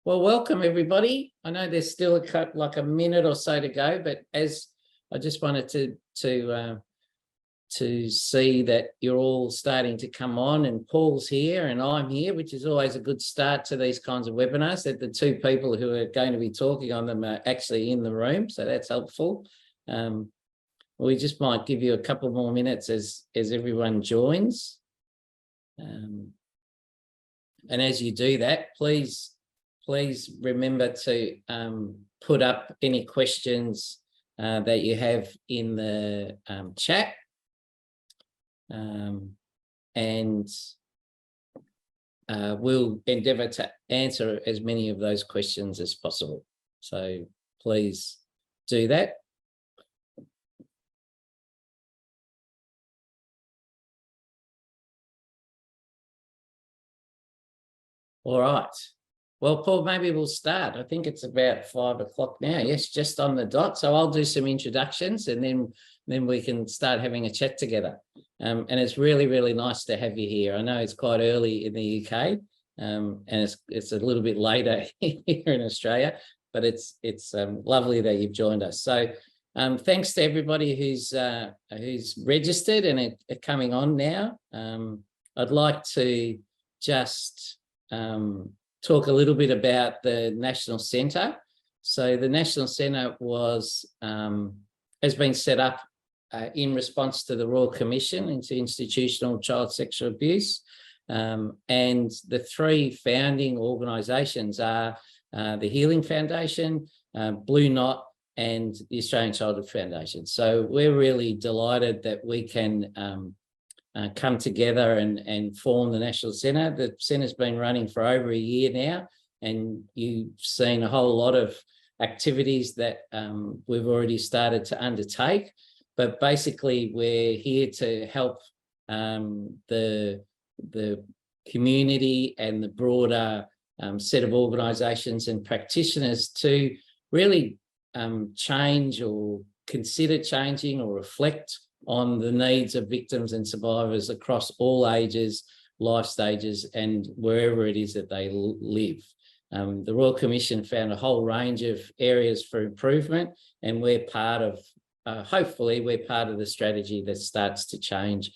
Well, welcome everybody. I know there's still like a minute or so to go, but as I just wanted to see that you're all starting to come on, and Paul's here and I'm here, which is always a good start to these kinds of webinars, that the two people who are going to be talking on them are actually in the room, so that's helpful. We just might give you a couple more minutes as everyone joins. And as you do that, please remember to put up any questions that you have in the chat, and we'll endeavour to answer as many of those questions as possible. So please do that. All right. Well, Paul, maybe we'll start. I think it's about 5 o'clock now. Yes, just on the dot. So I'll do some introductions, and then we can start having a chat together. And it's really, really nice to have you here. I know it's quite early in the UK, and it's a little bit later here in Australia, but it's lovely that you've joined us. So thanks to everybody who's registered and are coming on now. I'd like to just talk a little bit about the National Centre. So the National Centre has been set up in response to the Royal Commission into Institutional Child Sexual Abuse. And the three founding organisations are the Healing Foundation, Blue Knot, and the Australian Childhood Foundation. So we're really delighted that we can come together and form the National Centre. The Centre's been running for over a year now, and you've seen a whole lot of activities that we've already started to undertake. But basically, we're here to help the community and the broader set of organisations and practitioners to really change or consider changing or reflect on the needs of victims and survivors across all ages, life stages, and wherever it is that they live. The Royal Commission found a whole range of areas for improvement, and we're part of, hopefully, we're part of the strategy that starts to change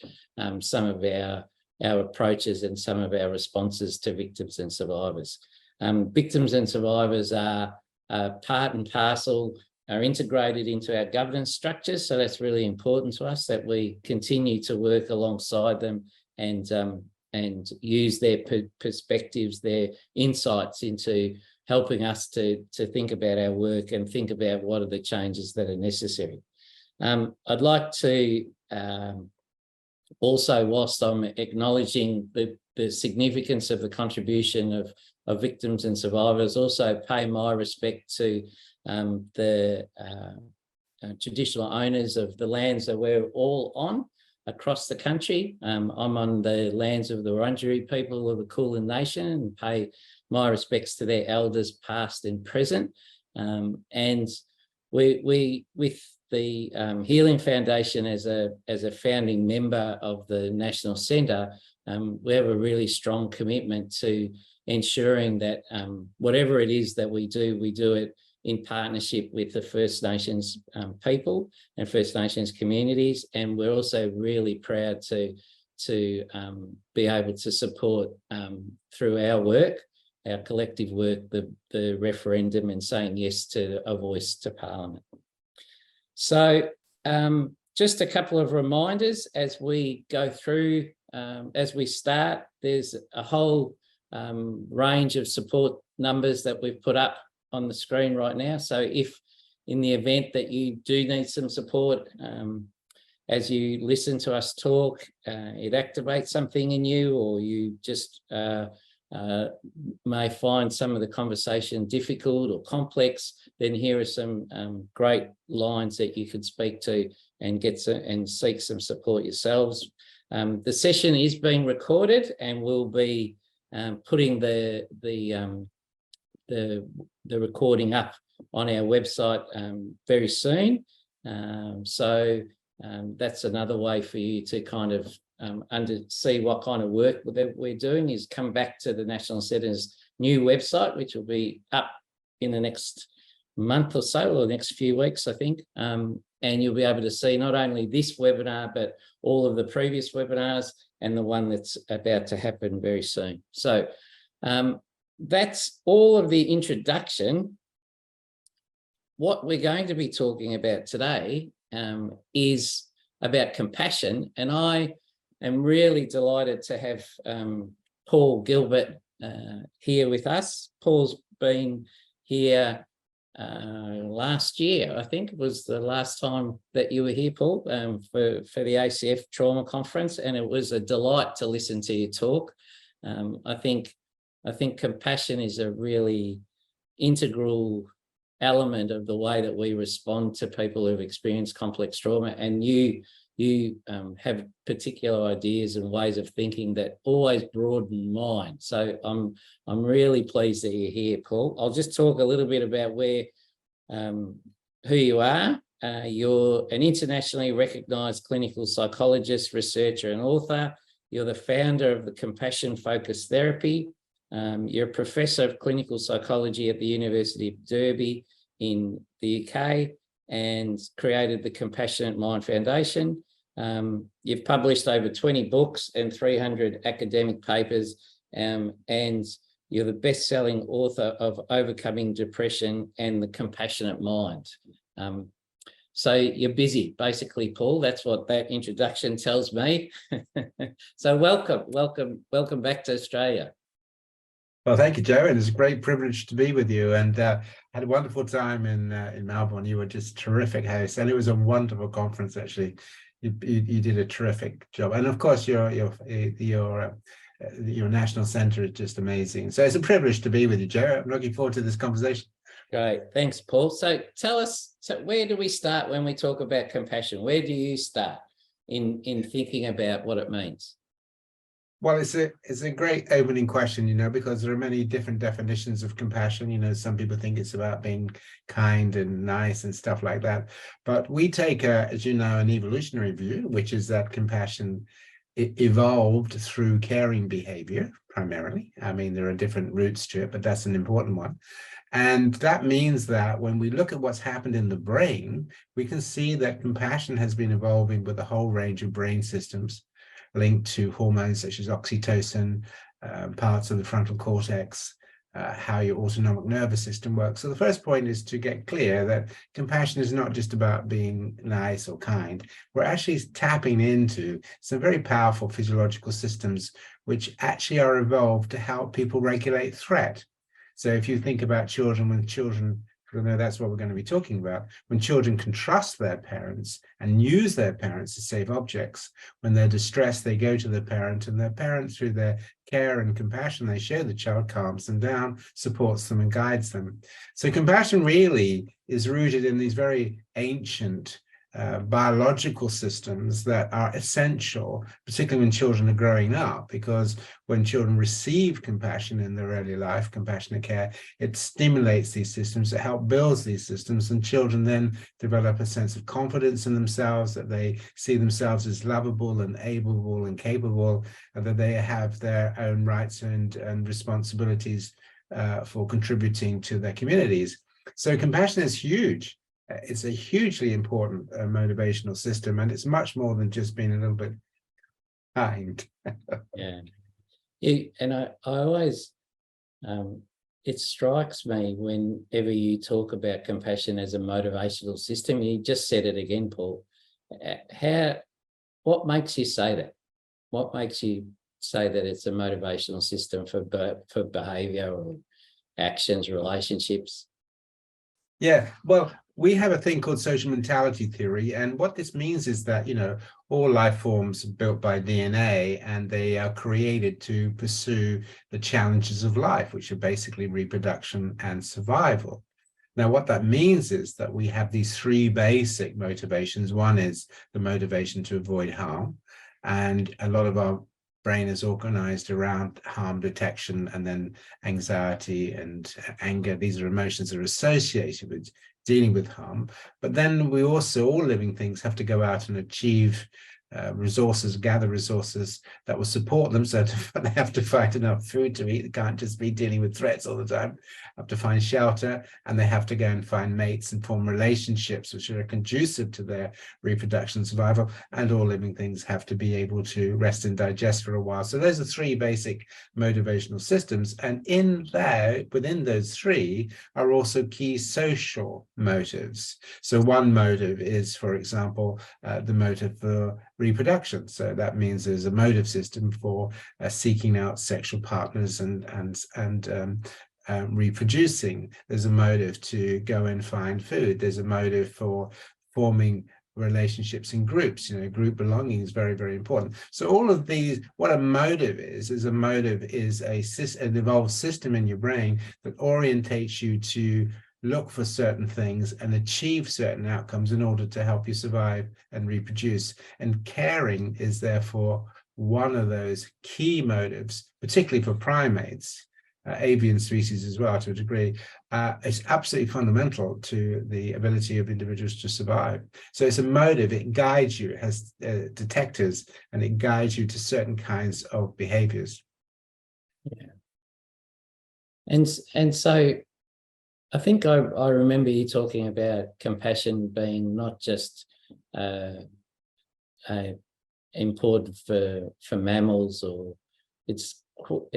some of our approaches and some of our responses to victims and survivors. Victims and survivors are part and parcel, are integrated into our governance structures. So that's really important to us, that we continue to work alongside them and use their perspectives, their insights into helping us to think about our work and think about what are the changes that are necessary. I'd like to also, whilst I'm acknowledging the significance of the contribution of victims and survivors, also pay my respect to the traditional owners of the lands that we're all on across the country. I'm on the lands of the Wurundjeri people of the Kulin Nation, and pay my respects to their elders past and present. And we with the Healing Foundation as a founding member of the National Centre, we have a really strong commitment to ensuring that whatever it is that we do it in partnership with the First Nations people and First Nations communities. And we're also really proud to be able to support through our work, our collective work, the referendum and saying yes to a voice to Parliament. So just a couple of reminders as we go through, as we start. There's a whole range of support numbers that we've put up on the screen right now. So if in the event that you do need some support, as you listen to us talk, it activates something in you, or you just may find some of the conversation difficult or complex, then here are some great lines that you could speak to and and seek some support yourselves. The session is being recorded, and we'll be putting the recording up on our website very soon. So that's another way for you to kind of see what kind of work that we're doing, is come back to the National Centre's new website, which will be up in the next month or so, or the next few weeks, I think. And you'll be able to see not only this webinar, but all of the previous webinars and the one that's about to happen very soon. So that's all of the introduction. What we're going to be talking about today is about compassion. And I am really delighted to have Paul Gilbert here with us. Paul's been here last year, I think it was the last time that you were here, Paul, for the ACF Trauma Conference, and it was a delight to listen to you talk. I think compassion is a really integral element of the way that we respond to people who've experienced complex trauma, and you have particular ideas and ways of thinking that always broaden mine. So I'm really pleased that you're here, Paul. I'll just talk a little bit about who you are. You're an internationally recognised clinical psychologist, researcher and author. You're the founder of the Compassion Focused Therapy. You're a professor of clinical psychology at the University of Derby in the UK and created the Compassionate Mind Foundation. You've published over 20 books and 300 academic papers, and you're the best-selling author of Overcoming Depression and The Compassionate Mind. So you're busy, basically, Paul. That's what that introduction tells me. So welcome back to Australia. Well, thank you, Joe, and it's a great privilege to be with you. And had a wonderful time in Melbourne. You were just terrific host, and it was a wonderful conference. Actually, you did a terrific job, and of course, your national centre is just amazing. So it's a privilege to be with you, Joe. I'm looking forward to this conversation. Great, thanks, Paul. So tell us, where do we start when we talk about compassion? Where do you start in thinking about what it means? Well, it's a great opening question, because there are many different definitions of compassion. Some people think it's about being kind and nice and stuff like that. But we take, as you know, an evolutionary view, which is that compassion evolved through caring behavior, primarily. I mean, there are different roots to it, but that's an important one. And that means that when we look at what's happened in the brain, we can see that compassion has been evolving with a whole range of brain systems linked to hormones such as oxytocin, parts of the frontal cortex, how your autonomic nervous system works. So the first point is to get clear that compassion is not just about being nice or kind. We're actually tapping into some very powerful physiological systems which actually are evolved to help people regulate threat. So if you think about children, that's what we're going to be talking about. When children can trust their parents and use their parents as safe objects, when they're distressed, they go to their parent, and their parent, through their care and compassion they show the child, calms them down, supports them and guides them. So compassion really is rooted in these very ancient biological systems that are essential, particularly when children are growing up, because when children receive compassion in their early life, compassionate care, it stimulates these systems, it helps build these systems, and children then develop a sense of confidence in themselves, that they see themselves as lovable and able and capable, and that they have their own rights and responsibilities for contributing to their communities. So compassion is huge. It's a hugely important motivational system, and it's much more than just being a little bit kind. Yeah. And I always, it strikes me whenever you talk about compassion as a motivational system. You just said it again, Paul. What makes you say that? What makes you say that it's a motivational system for behavior or actions, relationships? Yeah, well, we have a thing called social mentality theory, and what this means is that, all life forms are built by DNA, and they are created to pursue the challenges of life, which are basically reproduction and survival. Now, what that means is that we have these three basic motivations. One is the motivation to avoid harm, and a lot of our brain is organized around harm detection, and then anxiety and anger. These are emotions that are associated with dealing with harm. But then we also, all living things, have to go out and achieve resources, gather resources that will support them. So they have to find enough food to eat. They can't just be dealing with threats all the time. Have to find shelter, and they have to go and find mates and form relationships which are conducive to their reproduction and survival. And all living things have to be able to rest and digest for a while. So those are three basic motivational systems. And in there, within those three, are also key social motives. So one motive is, for example, the motive for reproduction. So that means there's a motive system for seeking out sexual partners and reproducing. There's a motive to go and find food. There's a motive for forming relationships in groups. Group belonging is very, very important. So all of these, what a motive is a motive is an evolved system in your brain that orientates you to look for certain things and achieve certain outcomes in order to help you survive and reproduce. And caring is therefore one of those key motives, particularly for primates, avian species as well to a degree. It's absolutely fundamental to the ability of individuals to survive. So it's a motive, it guides you, it has detectors, and it guides you to certain kinds of behaviors. Yeah. And so I think I remember you talking about compassion being not just important for mammals, or it's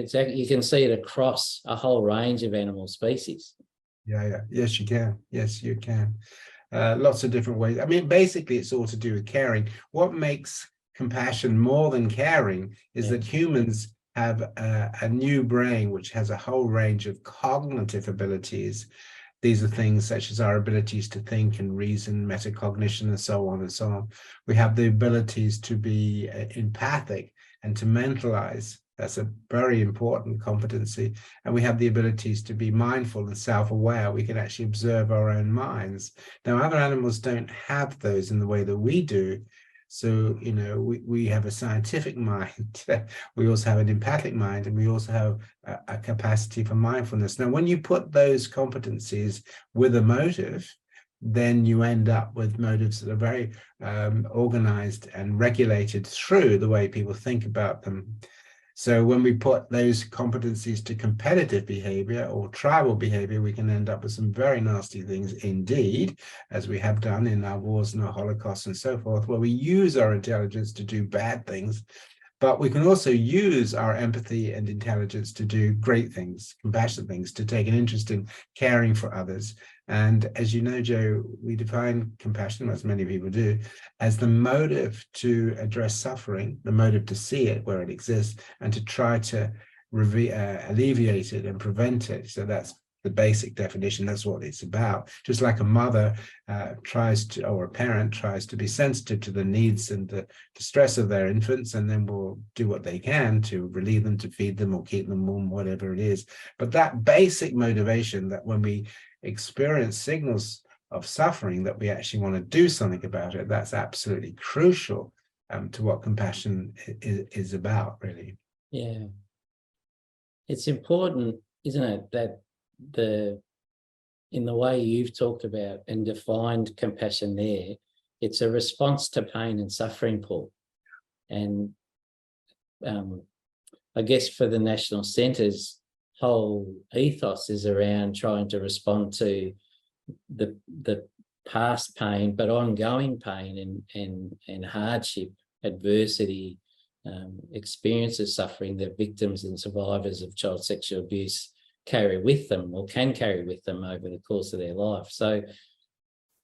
you can see it across a whole range of animal species. Yes, you can. Yes, you can. Lots of different ways. I mean, basically, it's all to do with caring. What makes compassion more than caring is that humans have a new brain which has a whole range of cognitive abilities. These are things such as our abilities to think and reason, metacognition, and so on and so on. We have the abilities to be empathic and to mentalize. That's a very important competency. And we have the abilities to be mindful and self-aware. We can actually observe our own minds. Now, other animals don't have those in the way that we do. So, we have a scientific mind, we also have an empathic mind, and we also have a capacity for mindfulness. Now, when you put those competencies with a motive, then you end up with motives that are very organized and regulated through the way people think about them. So when we put those competencies to competitive behavior or tribal behavior, we can end up with some very nasty things indeed, as we have done in our wars and our Holocaust and so forth, where we use our intelligence to do bad things. But we can also use our empathy and intelligence to do great things, compassionate things, to take an interest in caring for others. And as you know, Joe, we define compassion, as many people do, as the motive to address suffering, the motive to see it where it exists, and to try to alleviate it and prevent it. So that's the basic definition. That's what it's about. Just like a mother tries to, or a parent tries to be sensitive to the needs and the distress of their infants, and then will do what they can to relieve them, to feed them or keep them warm, whatever it is. But that basic motivation, that when we experience signals of suffering, that we actually want to do something about it, that's absolutely crucial to what compassion is about, really. Yeah. It's important, isn't it, that in the way you've talked about and defined compassion there, it's a response to pain and suffering, Paul. And I guess for the National Centre's whole ethos is around trying to respond to the past pain, but ongoing pain and hardship, adversity, experiences, suffering that victims and survivors of child sexual abuse carry with them, or can carry with them over the course of their life. So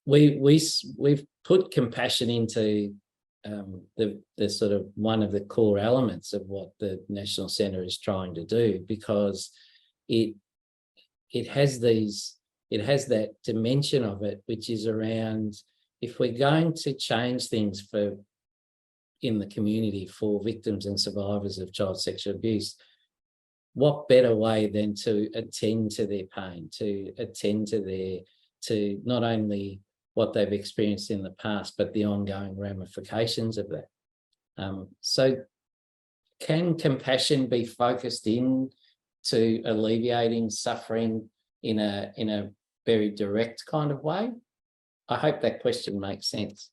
we've put compassion into the sort of one of the core elements of what the National Centre is trying to do, because it has that dimension of it, which is around, if we're going to change things in the community for victims and survivors of child sexual abuse, what better way than to attend to their pain, to attend to not only what they've experienced in the past, but the ongoing ramifications of that. So can compassion be focused in to alleviating suffering in a very direct kind of way? I hope that question makes sense.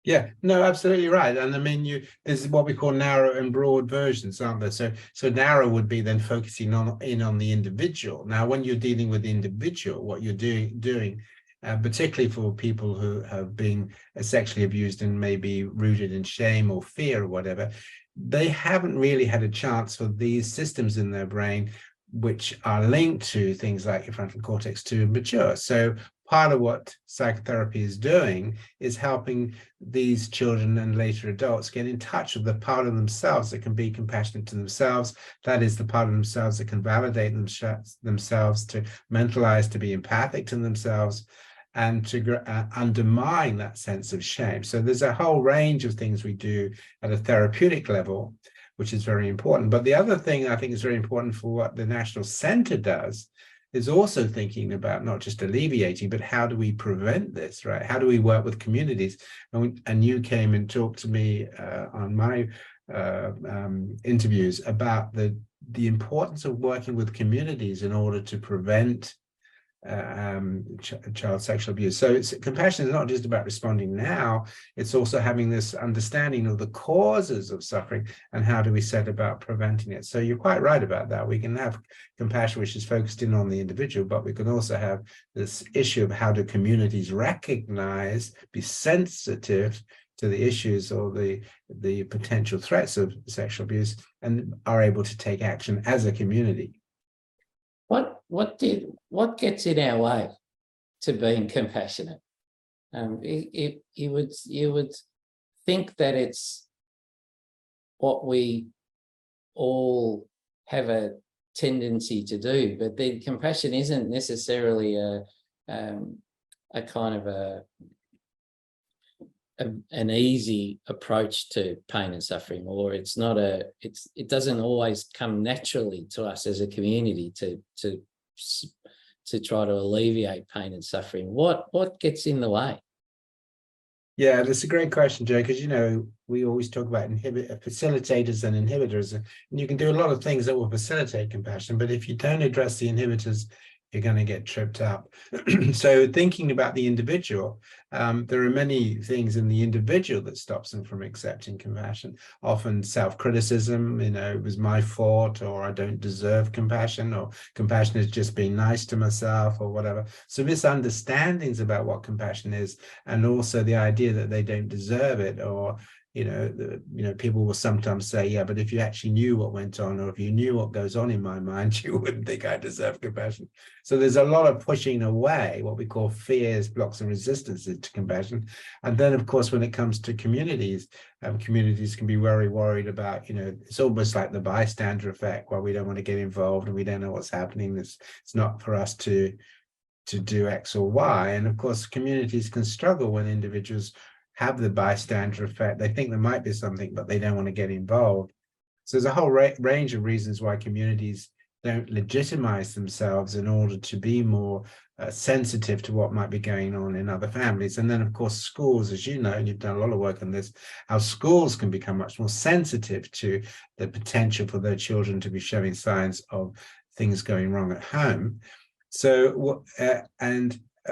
Yeah, no, absolutely right. And I mean, this is what we call narrow and broad versions, aren't there? So narrow would be then focusing on the individual. Now, when you're dealing with the individual, what you're doing, particularly for people who have been sexually abused and maybe rooted in shame or fear or whatever, they haven't really had a chance for these systems in their brain, which are linked to things like your frontal cortex, to mature. So part of what psychotherapy is doing is helping these children and later adults get in touch with the part of themselves that can be compassionate to themselves. That is the part of themselves that can validate themselves, to mentalize, to be empathic to themselves, and to undermine that sense of shame. So there's a whole range of things we do at a therapeutic level, which is very important. But the other thing I think is very important for what the National Center does is also thinking about not just alleviating, but how do we prevent this, right? How do we work with communities? And you came and talked to me on my interviews about the importance of working with communities in order to prevent child sexual abuse. So compassion is not just about responding now, it's also having this understanding of the causes of suffering and how do we set about preventing it. So you're quite right about that. We can have compassion which is focused in on the individual, but we can also have this issue of how do communities recognize, be sensitive to the issues or the potential threats of sexual abuse, and are able to take action as a community. What gets in our way to being compassionate? You would think that it's what we all have a tendency to do, but then compassion isn't necessarily a kind of an easy approach to pain and suffering, or it doesn't always come naturally to us as a community to try to alleviate pain and suffering. What gets in the way? Yeah, that's a great question, Joe, because we always talk about facilitators and inhibitors, and you can do a lot of things that will facilitate compassion, but if you don't address the inhibitors, you're going to get tripped up. So thinking about the individual, there are many things in the individual that stops them from accepting compassion. Often self-criticism, it was my fault, or I don't deserve compassion, or compassion is just being nice to myself, or whatever. So misunderstandings about what compassion is, and also the idea that they don't deserve it, or people will sometimes say, yeah, but if you actually knew what went on, or if you knew what goes on in my mind, you wouldn't think I deserve compassion. So there's a lot of pushing away, what we call fears, blocks, and resistances to compassion. And then, of course, when it comes to communities, communities can be very worried about, it's almost like the bystander effect, where we don't want to get involved and we don't know what's happening. It's not for us to do X or Y. And of course, communities can struggle when individuals have the bystander effect. They think there might be something, but they don't want to get involved. So there's a whole range of reasons why communities don't legitimize themselves in order to be more sensitive to what might be going on in other families. And then, of course, schools, as you know, and you've done a lot of work on this, how schools can become much more sensitive to the potential for their children to be showing signs of things going wrong at home. So,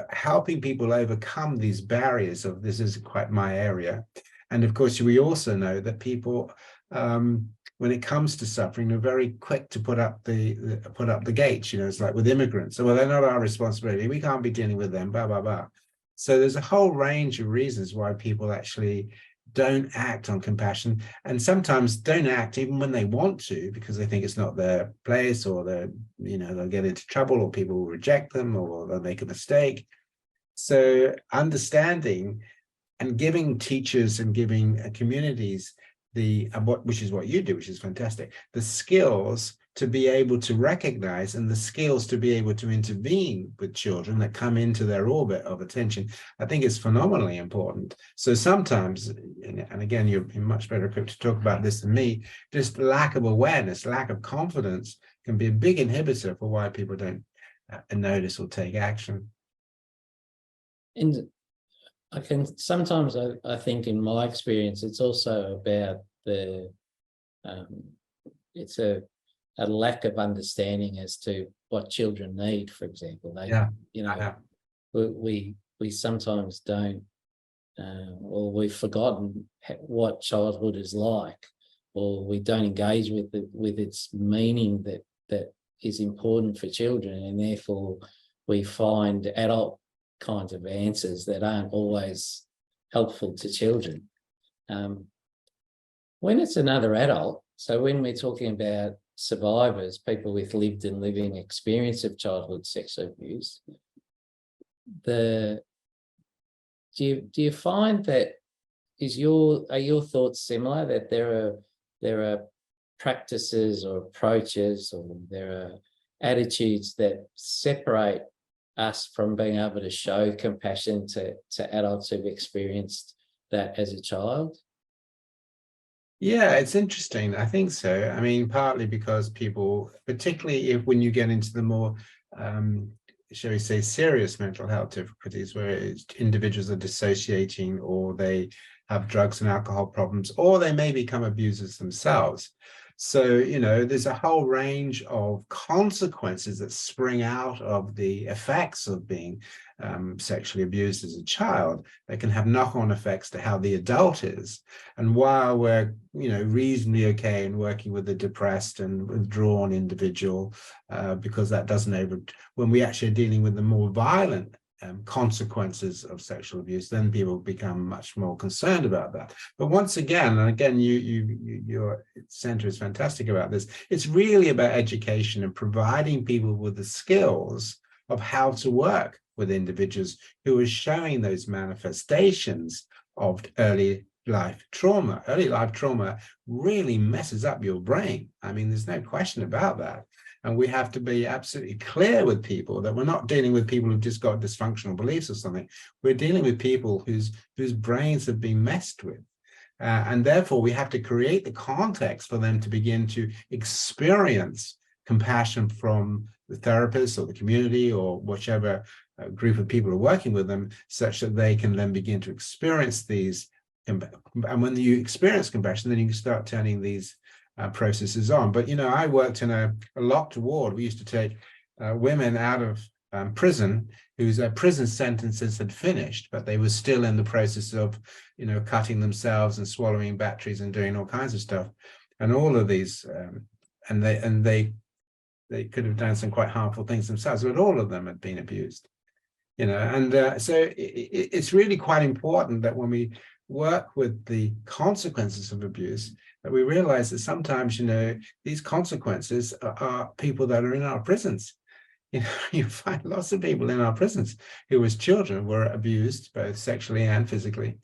helping people overcome these barriers of this is quite my area. And of course, we also know that people, when it comes to suffering, are very quick to put up the gates. It's like with immigrants. So, well, they're not our responsibility. We can't be dealing with them, blah, blah, blah. So there's a whole range of reasons why people actually don't act on compassion, and sometimes don't act even when they want to, because they think it's not their place, or they'll get into trouble, or people will reject them, or they'll make a mistake. So understanding and giving teachers and giving communities which is what you do, which is fantastic, the skills to be able to recognize, and the skills to be able to intervene with children that come into their orbit of attention, I think is phenomenally important. So sometimes, and again, you're much better equipped to talk about this than me, just lack of awareness, lack of confidence can be a big inhibitor for why people don't notice or take action. And I can sometimes, I think in my experience, it's also about it's a lack of understanding as to what children need, for example. We sometimes don't or we've forgotten what childhood is like, or we don't engage with it, with its meaning that is important for children, and therefore we find adult kinds of answers that aren't always helpful to children. When it's another adult, so when we're talking about survivors, people with lived and living experience of childhood sexual abuse, do you find that are your thoughts similar, that there are practices or approaches, or there are attitudes that separate us from being able to show compassion to adults who've experienced that as a child? Yeah, it's interesting. I think so. I mean, partly because people, particularly when you get into the more, shall we say, serious mental health difficulties, where individuals are dissociating, or they have drugs and alcohol problems, or they may become abusers themselves. So, there's a whole range of consequences that spring out of the effects of being sexually abused as a child. They can have knock-on effects to how the adult is. And while we're, reasonably okay in working with a depressed and withdrawn individual, because that doesn't when we actually are dealing with the more violent consequences of sexual abuse, then people become much more concerned about that. But once again, and again, your center is fantastic about this, it's really about education and providing people with the skills of how to work with individuals who are showing those manifestations of early life trauma. Early life trauma really messes up your brain. I mean, there's no question about that. And we have to be absolutely clear with people that we're not dealing with people who've just got dysfunctional beliefs or something. We're dealing with people whose brains have been messed with. And therefore, we have to create the context for them to begin to experience compassion from the therapist or the community or whichever group of people are working with them, such that they can then begin to experience these. And when you experience compassion, then you can start turning these processes on. But, I worked in a locked ward. We used to take women out of prison whose prison sentences had finished, but they were still in the process of, cutting themselves and swallowing batteries and doing all kinds of stuff. And all of these, and they could have done some quite harmful things themselves, but all of them had been abused. So it's really quite important that when we work with the consequences of abuse, that we realize that sometimes, these consequences are people that are in our prisons. You find lots of people in our prisons who as children were abused, both sexually and physically.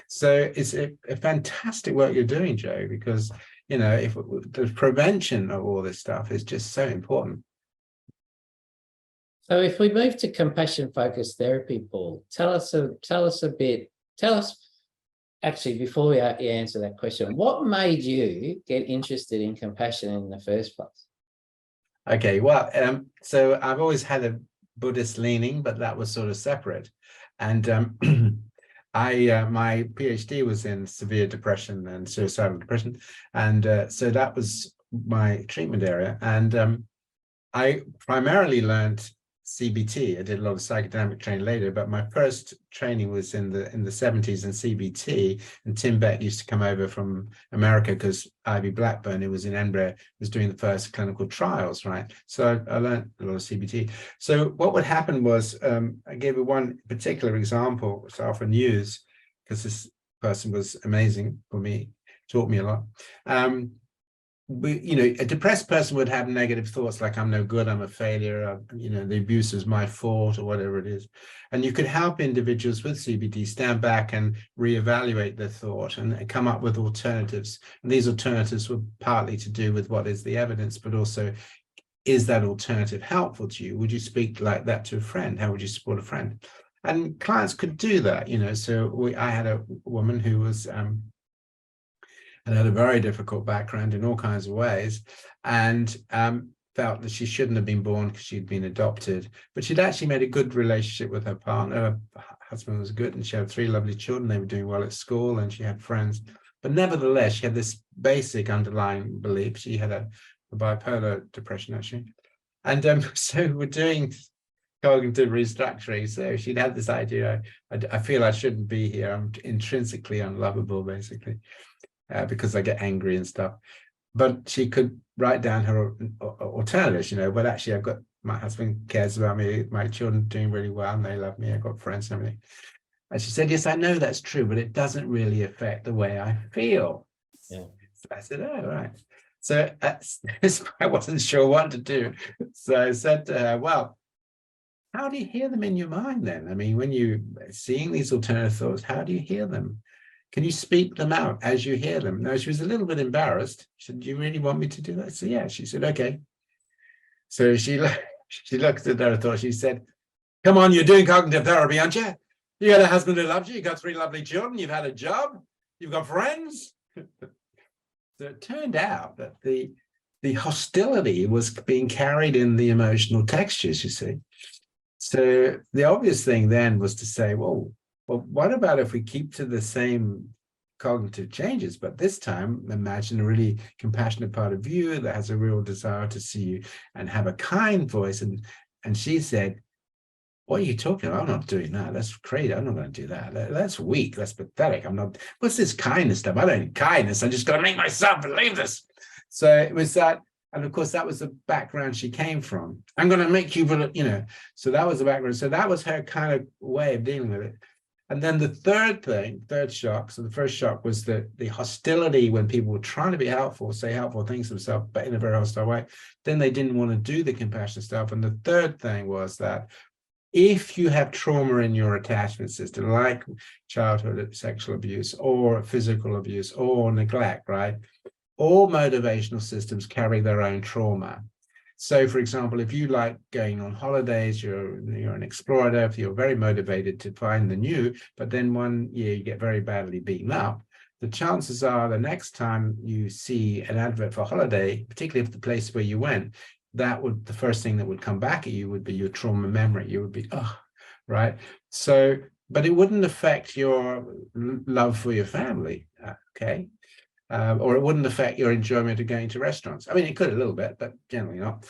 So it's a fantastic work you're doing, Joe, because, if the prevention of all this stuff is just so important. So if we move to compassion-focused therapy, Paul, tell us actually, before you answer that question, what made you get interested in compassion in the first place? Okay, well, so I've always had a Buddhist leaning, but that was sort of separate. And my PhD was in severe depression and suicidal depression. And so that was my treatment area. And I primarily learned CBT. I did a lot of psychodynamic training later, but my first training was in the 70s in CBT. And Tim Beck used to come over from America because Ivy Blackburn, who was in Edinburgh, was doing the first clinical trials, right? So I learned a lot of CBT. So what would happen was, I gave you one particular example, which I often use because this person was amazing for me, taught me a lot. A depressed person would have negative thoughts like, I'm no good, I'm a failure, the abuse is my fault, or whatever it is. And you could help individuals with CBT stand back and reevaluate their thought and come up with alternatives. And these alternatives were partly to do with what is the evidence, but also, is that alternative helpful to you? Would you speak like that to a friend? How would you support a friend? And clients could do that, So I had a woman who was and had a very difficult background in all kinds of ways, and felt that she shouldn't have been born because she'd been adopted. But she'd actually made a good relationship with her partner. Her husband was good, and she had 3 lovely children. They were doing well at school, and she had friends. But nevertheless, she had this basic underlying belief. She had a bipolar depression, actually. And so we're doing cognitive restructuring. So she'd had this idea, I feel I shouldn't be here. I'm intrinsically unlovable, basically, because I get angry and stuff. But she could write down her alternatives, but actually I've got, my husband cares about me, my children are doing really well, and they love me, I've got friends and everything. And she said, yes, I know that's true, but it doesn't really affect the way I feel. Yeah. So I said, oh, right. So I wasn't sure what to do. So I said to her, well, how do you hear them in your mind then? I mean, when you're seeing these alternative thoughts, how do you hear them? Can you speak them out as you hear them? Now, she was a little bit embarrassed. She said, do you really want me to do that? I said, yeah. She said, okay. So she looked at her thought. She said, come on, you're doing cognitive therapy, aren't you? You got a husband who loves you. You got 3 lovely children. You've had a job. You've got friends. So it turned out that the hostility was being carried in the emotional textures, you see. So the obvious thing then was to say, well, what about if we keep to the same cognitive changes, but this time imagine a really compassionate part of you that has a real desire to see you and have a kind voice. And she said, what are you talking about? I'm not doing that. That's crazy. I'm not going to do that. That's weak. That's pathetic. I'm not, what's this kindness stuff? I don't need kindness. I'm just going to make myself believe this. So it was that. And of course, that was the background she came from. I'm going to make you, so that was the background. So that was her kind of way of dealing with it. And then the third shock. So the first shock was the hostility when people were trying to be helpful, say helpful things to themselves, but in a very hostile way. Then they didn't want to do the compassion stuff. And the third thing was that if you have trauma in your attachment system, like childhood sexual abuse or physical abuse or neglect, right? All motivational systems carry their own trauma. So, for example, if you like going on holidays, you're an explorer, you're very motivated to find the new, but then one year you get very badly beaten up, the chances are the next time you see an advert for holiday, particularly if the place where you went, the first thing that would come back at you would be your trauma memory. You would be, oh, right? So, but it wouldn't affect your love for your family, okay? Or it wouldn't affect your enjoyment of going to restaurants. I mean, it could a little bit, but generally not.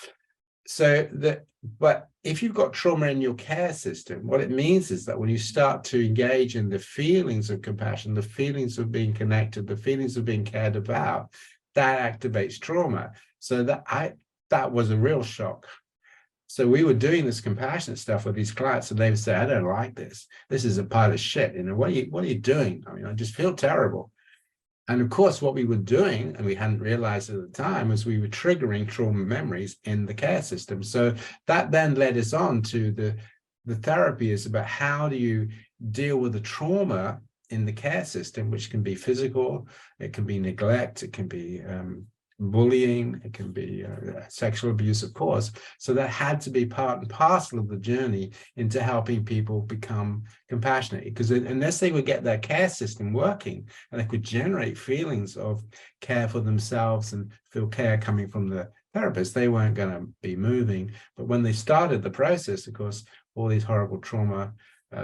So but if you've got trauma in your care system, what it means is that when you start to engage in the feelings of compassion, the feelings of being connected, the feelings of being cared about, that activates trauma. So that was a real shock. So we were doing this compassionate stuff with these clients, and they would say, I don't like this. This is a pile of shit. What are you doing? I mean, I just feel terrible. And of course, what we were doing, and we hadn't realized at the time, was we were triggering trauma memories in the care system. So that then led us on to the therapy is about how do you deal with the trauma in the care system, which can be physical, it can be neglect, it can be bullying, it can be sexual abuse, of course. So that had to be part and parcel of the journey into helping people become compassionate, because unless they would get their care system working and they could generate feelings of care for themselves and feel care coming from the therapist, they weren't going to be moving. But when they started the process, of course, all these horrible trauma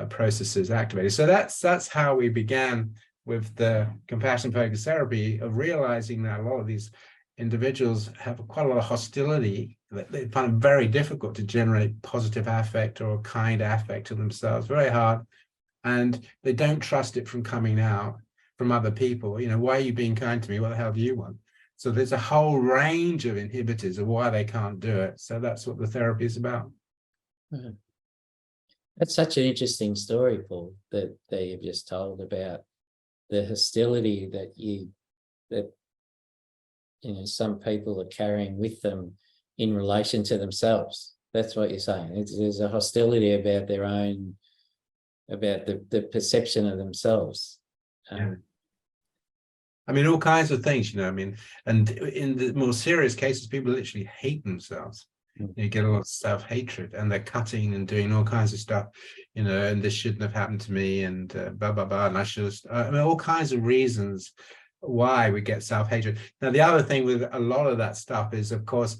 processes activated. So that's how we began with the compassion focused therapy, of realizing that a lot of these individuals have quite a lot of hostility. They find it very difficult to generate positive affect or kind affect to themselves, very hard. And they don't trust it from coming out from other people. Why are you being kind to me? What the hell do you want? So there's a whole range of inhibitors of why they can't do it. So that's what the therapy is about. That's such an interesting story, Paul, that you've just told about the hostility that some people are carrying with them in relation to themselves. That's what you're saying. There's a hostility about their own, about the perception of themselves. Yeah. I mean, all kinds of things, and in the more serious cases, people literally hate themselves. You get a lot of self-hatred, and they're cutting and doing all kinds of stuff, and this shouldn't have happened to me, and blah, blah, blah, and I should have, all kinds of reasons why we get self-hatred. Now, the other thing with a lot of that stuff is, of course,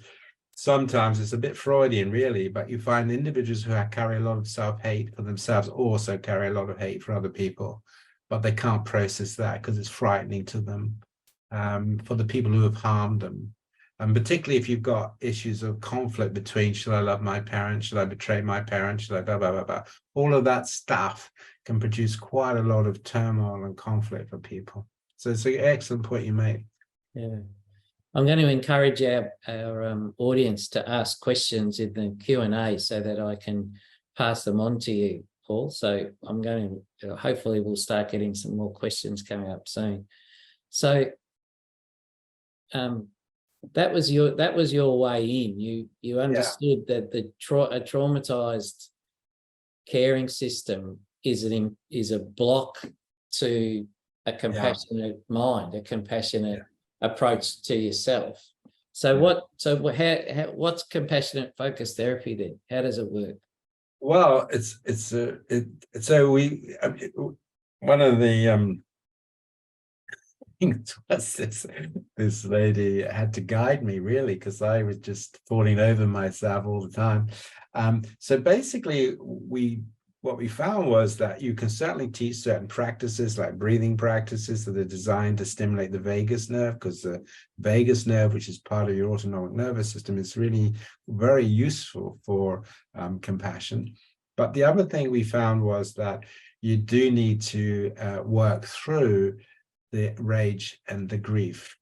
sometimes it's a bit Freudian, really, but you find individuals who carry a lot of self-hate for themselves also carry a lot of hate for other people, but they can't process that because it's frightening to them, for the people who have harmed them. And particularly if you've got issues of conflict between, should I love my parents? Should I betray my parents? Should I blah, blah, blah, blah. All of that stuff can produce quite a lot of turmoil and conflict for people. So it's an excellent point you made. Yeah. I'm going to encourage our audience to ask questions in the Q&A so that I can pass them on to you, Paul. So I'm going to, hopefully we'll start getting some more questions coming up soon. So that was your way in. You understood that a traumatized caring system is a block to a compassionate mind, a compassionate approach to yourself. So what's compassionate focused therapy then? How does it work? Well, one of the things was this lady had to guide me, really, because I was just falling over myself all the time. So basically what we found was that you can certainly teach certain practices like breathing practices that are designed to stimulate the vagus nerve, because the vagus nerve, which is part of your autonomic nervous system, is really very useful for compassion. But the other thing we found was that you do need to work through the rage and the grief.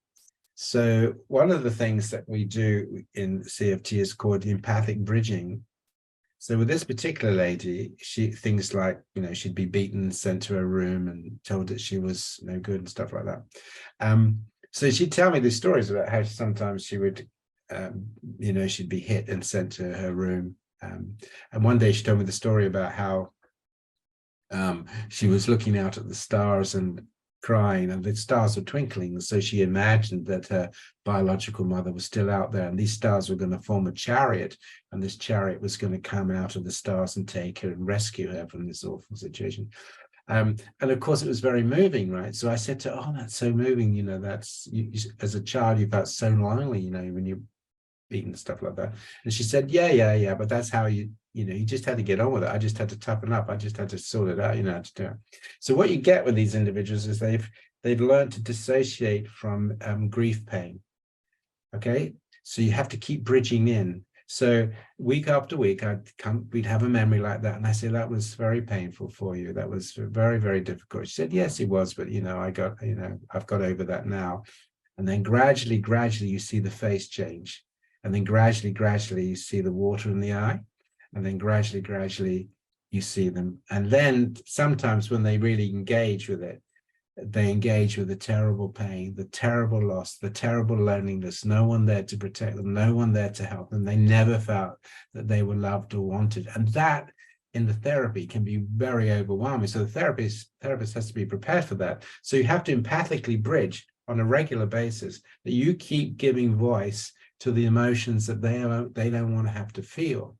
So one of the things that we do in CFT is called the empathic bridging. So with this particular lady, things like, she'd be beaten, sent to her room and told that she was no good and stuff like that. So she'd tell me these stories about how sometimes she would, she'd be hit and sent to her room. And one day she told me the story about how she was looking out at the stars and crying, and the stars were twinkling. So she imagined that her biological mother was still out there, and these stars were going to form a chariot, and this chariot was going to come out of the stars and take her and rescue her from this awful situation. And of course it was very moving, right? So I said to her, oh, that's so moving, that's as a child you felt so lonely, when you're beaten and stuff like that. And she said, yeah, but that's how you just had to get on with it. I just had to toughen up. I just had to sort it out, how to do it. So what you get with these individuals is they've learned to dissociate from grief pain. Okay, so you have to keep bridging in. So week after week, we'd have a memory like that, and I say, that was very painful for you. That was very, very difficult. She said, yes, it was, but I've got over that now. And then gradually, you see the face change. And then gradually, you see the water in the eye. And then gradually, you see them. And then sometimes when they really engage with it, they engage with the terrible pain, the terrible loss, the terrible loneliness, no one there to protect them, no one there to help them. They never felt that they were loved or wanted. And that in the therapy can be very overwhelming. So the therapist has to be prepared for that. So you have to empathically bridge on a regular basis that you keep giving voice to the emotions that they don't want to have to feel.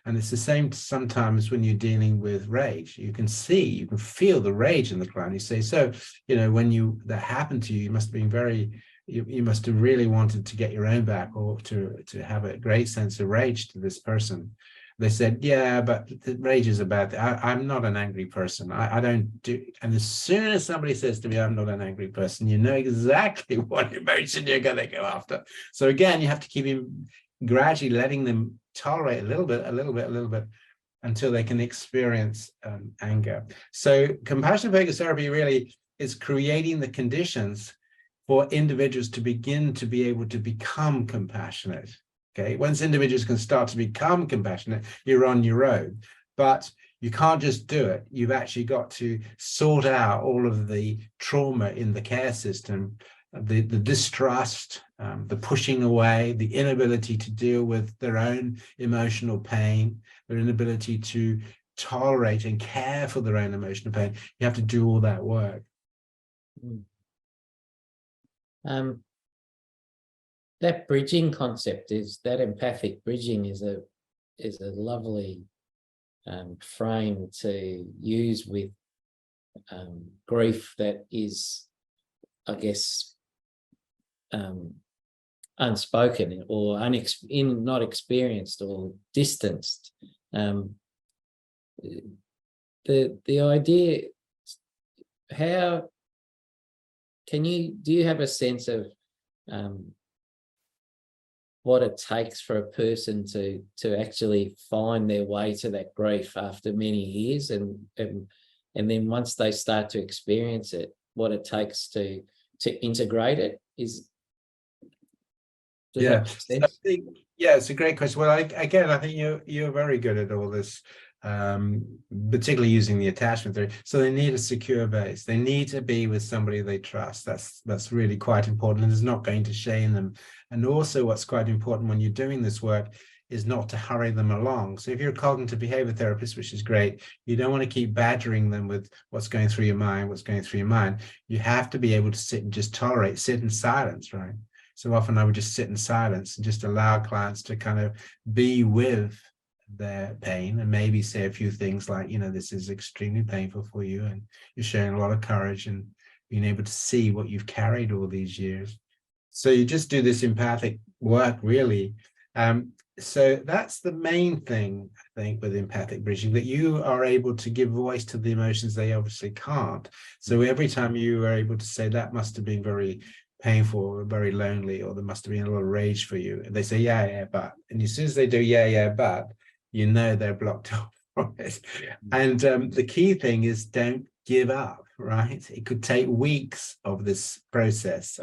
And it's the same sometimes when you're dealing with rage. You can feel the rage in the client. You say, so, when that happened to you, you must have been you must have really wanted to get your own back, or to have a great sense of rage to this person. They said, yeah, but the rage is a bad thing. I'm not an angry person. I don't do. And as soon as somebody says to me, I'm not an angry person, you know exactly what emotion you're going to go after. So again, you have to keep gradually letting them tolerate a little bit until they can experience anger. So compassion focused therapy really is creating the conditions for individuals to begin to be able to become compassionate. Okay, once individuals can start to become compassionate, you're on your own. But you can't just do it. You've actually got to sort out all of the trauma in the care system, the distrust, the pushing away, the inability to deal with their own emotional pain, their inability to tolerate and care for their own emotional pain. You have to do all that work. That bridging concept that empathic bridging is a lovely frame to use with grief that is, I guess, unspoken or not experienced or distanced. The idea, do you have a sense of what it takes for a person to actually find their way to that grief after many years, and then once they start to experience it, what it takes to integrate it is. Does that make sense? I think, yeah, it's a great question. Well, I think you're very good at all this, particularly using the attachment theory. So they need a secure base. They need to be with somebody they trust. That's really quite important, and is not going to shame them. And also, what's quite important when you're doing this work is not to hurry them along. So if you're a cognitive behavior therapist, which is great, you don't want to keep badgering them with what's going through your mind, what's going through your mind. You have to be able to sit and just tolerate, sit in silence, right? So often I would just sit in silence and just allow clients to kind of be with their pain, and maybe say a few things like, you know, this is extremely painful for you, and you're showing a lot of courage and being able to see what you've carried all these years. So you just do this empathic work, really. So that's the main thing, I think, with empathic bridging, that you are able to give voice to the emotions they obviously can't. So every time you are able to say, that must have been very painful or very lonely, or there must have been a lot of rage for you, and they say, yeah, but, and as soon as they do, yeah, but, you know, they're blocked off from it. And the key thing is, don't give up, right? It could take weeks of this process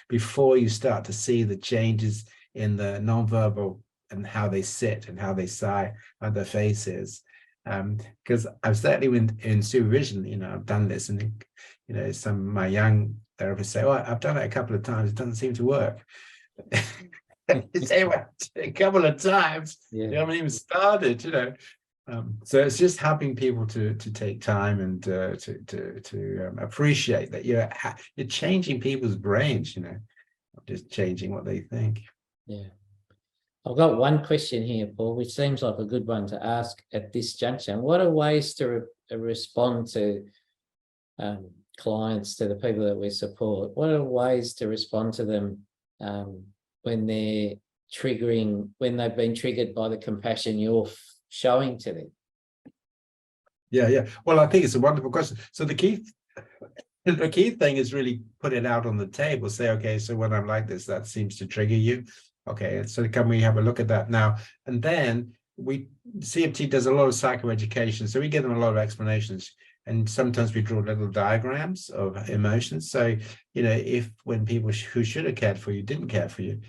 before you start to see the changes in the nonverbal and how they sit and how they sigh on their faces. Because I've certainly in supervision, you know, I've done this, and you know, some of my young therapists say, oh, I've done it a couple of times, it doesn't seem to work. Say, well, a couple of times, Yeah. You haven't even started, you know. So it's just helping people to take time and to appreciate that you're changing people's brains, you know, not just changing what they think. Yeah. I've got one question here, Paul, which seems like a good one to ask at this juncture. What are ways to respond to clients, to the people that we support? What are ways to respond to them when they're when they've been triggered by the compassion you're showing to them? Yeah. Well, I think it's a wonderful question. So the key thing is really put it out on the table. Say, okay, so when I'm like this, that seems to trigger you. Okay, so can we have a look at that now? And then CFT does a lot of psychoeducation, so we give them a lot of explanations, and sometimes we draw little diagrams of emotions. So, you know, if when people who should have cared for you didn't care for you,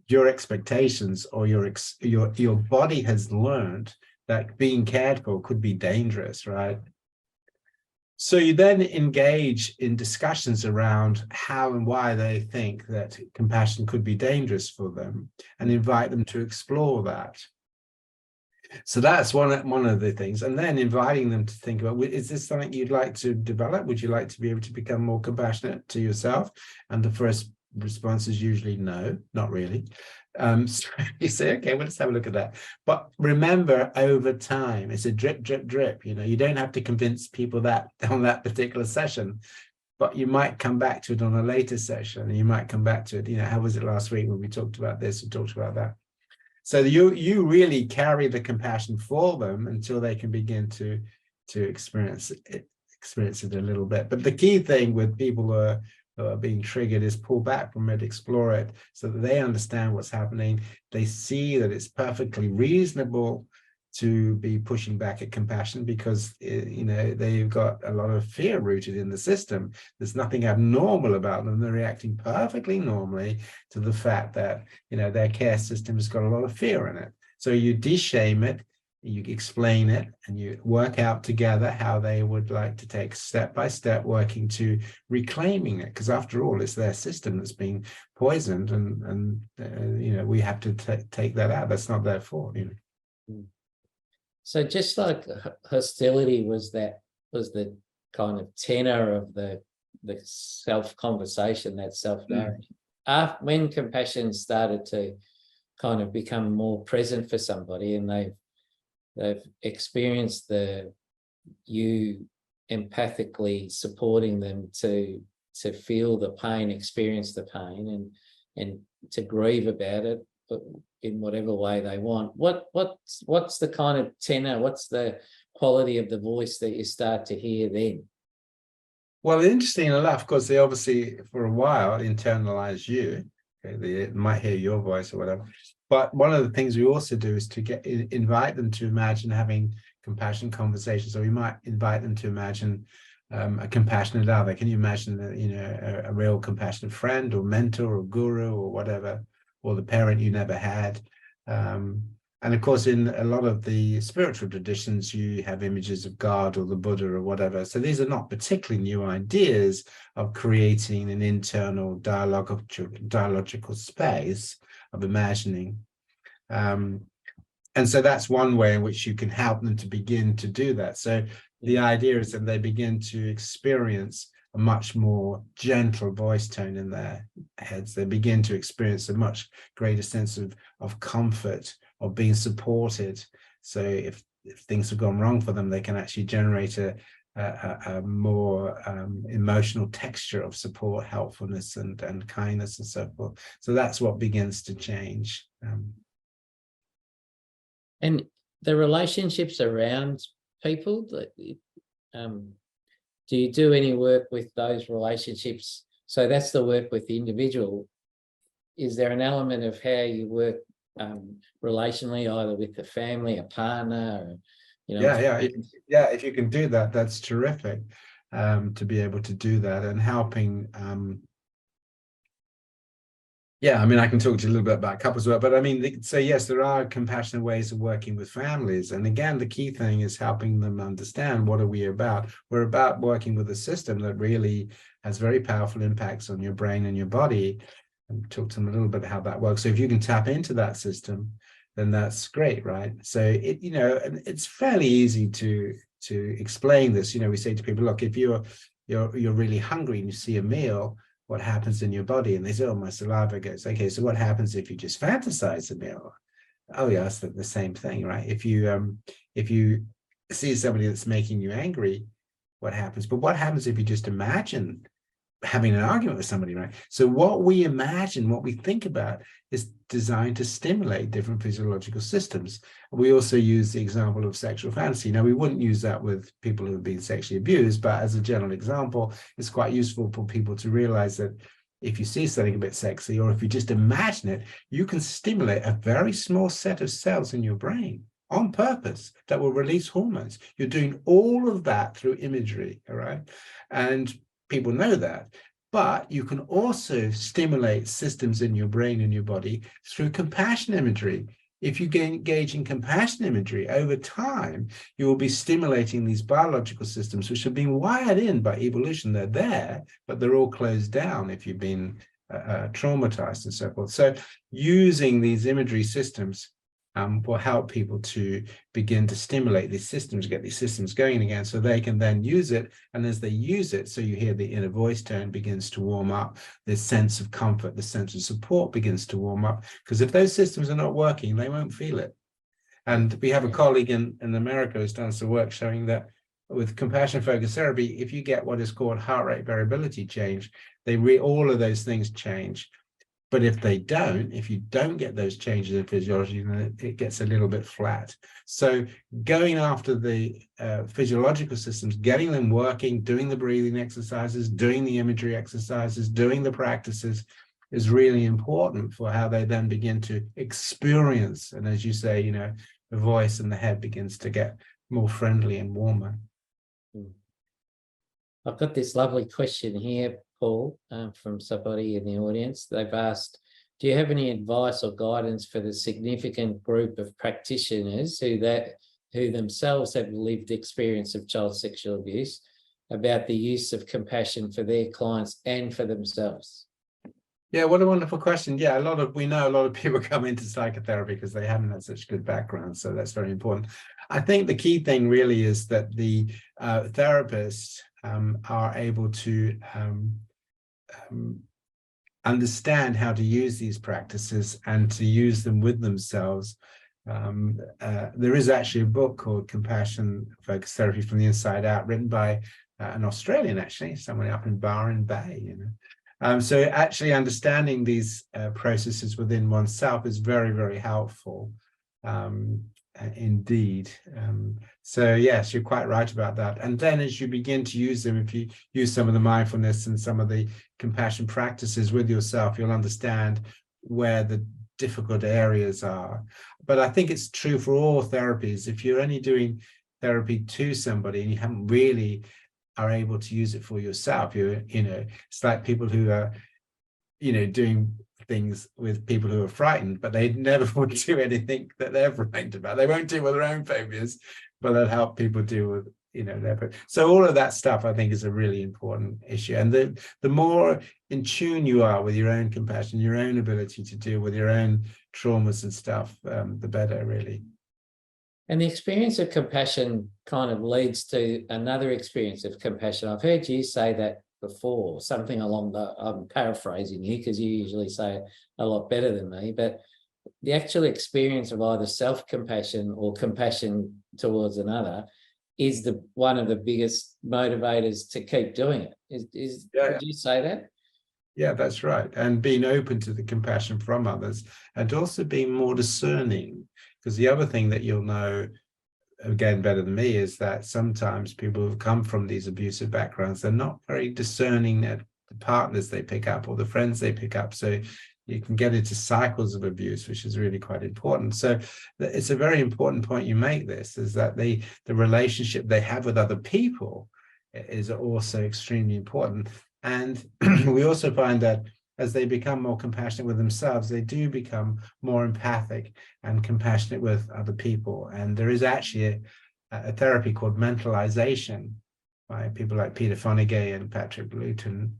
your expectations or your body has learned that being cared for could be dangerous, right? So you then engage in discussions around how and why they think that compassion could be dangerous for them, and invite them to explore that. So that's one of the things. And then inviting them to think about, is this something you'd like to develop? Would you like to be able to become more compassionate to yourself? And the first response is usually no, not really. So you say, okay, well, let's have a look at that. But remember, over time, it's a drip, drip, drip. You know, you don't have to convince people that on that particular session, but you might come back to it on a later session, and you might come back to it, you know, how was it last week when we talked about this and talked about that? So you really carry the compassion for them until they can begin to experience it a little bit. But the key thing with people who are being triggered is pull back from it, explore it, so that they understand what's happening. They see that it's perfectly reasonable to be pushing back at compassion, because you know, they've got a lot of fear rooted in the system. There's nothing abnormal about them. They're reacting perfectly normally to the fact that, you know, their care system has got a lot of fear in it. So you de-shame it, you explain it, and you work out together how they would like to take step by step, working to reclaiming it, because after all, it's their system that's being poisoned, and you know, we have to take that out. That's not their fault, you know. So just like hostility was the kind of tenor of the self-conversation, that self-narrative. When compassion started to kind of become more present for somebody, and they've experienced you empathically supporting them to feel the pain, experience the pain, and to grieve about it, but in whatever way they want. What's the kind of tenor? What's the quality of the voice that you start to hear then? Well, interesting enough, of course, they obviously for a while internalize you. Okay, they might hear your voice or whatever. But one of the things we also do is to invite them to imagine having compassion conversations. So we might invite them to imagine a compassionate other. Can you imagine a real compassionate friend or mentor or guru or whatever, or the parent you never had? And of course, in a lot of the spiritual traditions, you have images of God or the Buddha or whatever. So these are not particularly new ideas of creating an internal dialogical space of imagining. And so that's one way in which you can help them to begin to do that. So the idea is that they begin to experience a much more gentle voice tone in their heads. They begin to experience a much greater sense of comfort, of being supported. So if things have gone wrong for them, they can actually generate a more emotional texture of support, helpfulness, and kindness, and so forth. So that's what begins to change. And the relationships around people, do you do any work with those relationships? So that's the work with the individual. Is there an element of how you work relationally, either with the family, a partner, or, if you can do that, that's terrific. To be able to do that and helping. I mean, I can talk to you a little bit about couples work, but I mean, so yes, there are compassionate ways of working with families. And again, the key thing is helping them understand, what are we about? We're about working with a system that really has very powerful impacts on your brain and your body, and talk to them a little bit how that works. So if you can tap into that system, then that's great, right? So it's fairly easy to explain this. We say to people, look, if you're really hungry and you see a meal, what happens in your body? And they say, oh, my saliva goes. Okay, so what happens if you just fantasize a meal? Oh, yeah, it's the same thing, right? If you see somebody that's making you angry, what happens? But what happens if you just imagine having an argument with somebody, right? So what we imagine, what we think about, is designed to stimulate different physiological systems. We also use the example of sexual fantasy. Now, we wouldn't use that with people who have been sexually abused, but as a general example, it's quite useful for people to realize that if you see something a bit sexy, or if you just imagine it, you can stimulate a very small set of cells in your brain on purpose that will release hormones. You're doing all of that through imagery, all right? And people know that, but you can also stimulate systems in your brain and your body through compassion imagery. If you engage in compassion imagery over time, you will be stimulating these biological systems, which have been wired in by evolution. They're there, but they're all closed down if you've been traumatized and so forth. So using these imagery systems will help people to begin to stimulate these systems, get these systems going again, so they can then use it. And as they use it, so you hear the inner voice tone begins to warm up, this sense of comfort, the sense of support begins to warm up, because if those systems are not working, they won't feel it. And we have a colleague in America who's done some work showing that with compassion focused therapy, if you get what is called heart rate variability change, all of those things change. But if you don't get those changes in physiology, then it gets a little bit flat. So going after the physiological systems, getting them working, doing the breathing exercises, doing the imagery exercises, doing the practices is really important for how they then begin to experience. And as you say, the voice and the head begins to get more friendly and warmer. I've got this lovely question here, Paul, from somebody in the audience. They've asked, do you have any advice or guidance for the significant group of practitioners who themselves have lived experience of child sexual abuse about the use of compassion for their clients and for themselves? Yeah, what a wonderful question. Yeah, we know a lot of people come into psychotherapy because they haven't had such good background. So that's very important. I think the key thing really is that the therapists are able to understand how to use these practices and to use them with themselves. There is actually a book called Compassion Focused Therapy from the Inside Out, written by an Australian, actually, someone up in Byron Bay. So actually understanding these processes within oneself is very, very helpful. indeed. So yes, you're quite right about that. And then as you begin to use them, if you use some of the mindfulness and some of the compassion practices with yourself, you'll understand where the difficult areas are. But I think it's true for all therapies. If you're only doing therapy to somebody and you haven't really are able to use it for yourself, it's like people who are, doing things with people who are frightened, but they never would do anything that they're frightened about. They won't deal with their own phobias, but they'll help people deal with, their. So all of that stuff, I think, is a really important issue. And the more in tune you are with your own compassion, your own ability to deal with your own traumas and stuff, the better, really. And the experience of compassion kind of leads to another experience of compassion. I've heard you say that before, something along the, I'm paraphrasing you because you usually say it a lot better than me, but the actual experience of either self-compassion or compassion towards another is one of the biggest motivators to keep doing it. Would you say that? Yeah, that's right. And being open to the compassion from others, and also being more discerning. Because the other thing that you'll know, again, better than me, is that sometimes people who've come from these abusive backgrounds, they're not very discerning at the partners they pick up or the friends they pick up. So you can get into cycles of abuse, which is really quite important. So it's a very important point you make, this, is that the relationship they have with other people is also extremely important. And we also find that as they become more compassionate with themselves, they do become more empathic and compassionate with other people. And there is actually a therapy called mentalization by people like Peter Fonagy and Patrick Luton,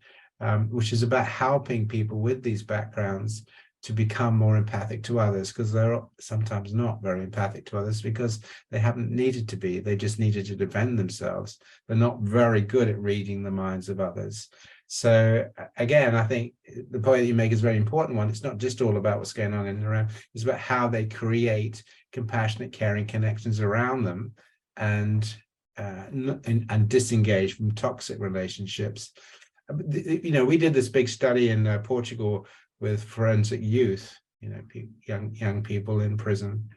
which is about helping people with these backgrounds to become more empathic to others, because they're sometimes not very empathic to others because they haven't needed to be. They just needed to defend themselves. They're not very good at reading the minds of others. So again, I think the point that you make is a very important one. It's not just all about what's going on in and around, it's about how they create compassionate, caring connections around them and disengage from toxic relationships. We did this big study in Portugal with forensic youth, young people in prison.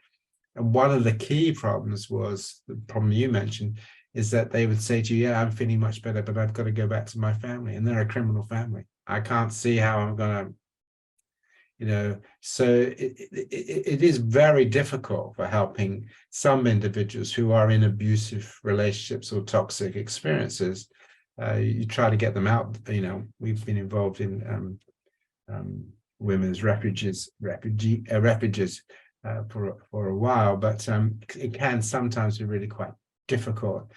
And one of the key problems was the problem you mentioned, is that they would say to you, yeah, I'm feeling much better, but I've got to go back to my family. And they're a criminal family. I can't see how I'm going to, so it is very difficult for helping some individuals who are in abusive relationships or toxic experiences. You try to get them out. We've been involved in women's refuges for a while, but it can sometimes be really quite difficult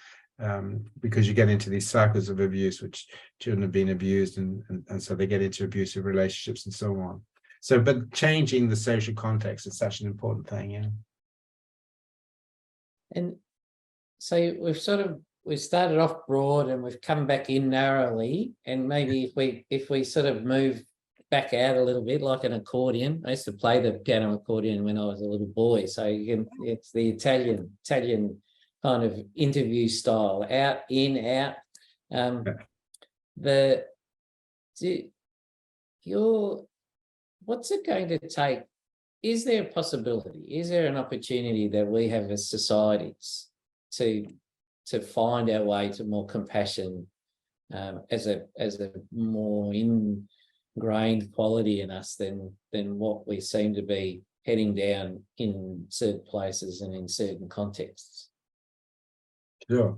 because you get into these cycles of abuse, which children have been abused, and so they get into abusive relationships and so on. So, but changing the social context is such an important thing, yeah. And so we've started off broad and we've come back in narrowly, and maybe if we sort of move back out a little bit like an accordion. I used to play the piano accordion when I was a little boy, so it's the Italian kind of interview style, out, in, out. What's it going to take? Is there a possibility? Is there an opportunity that we have as societies to find our way to more compassion as a more ingrained quality in us than what we seem to be heading down in certain places and in certain contexts? Sure.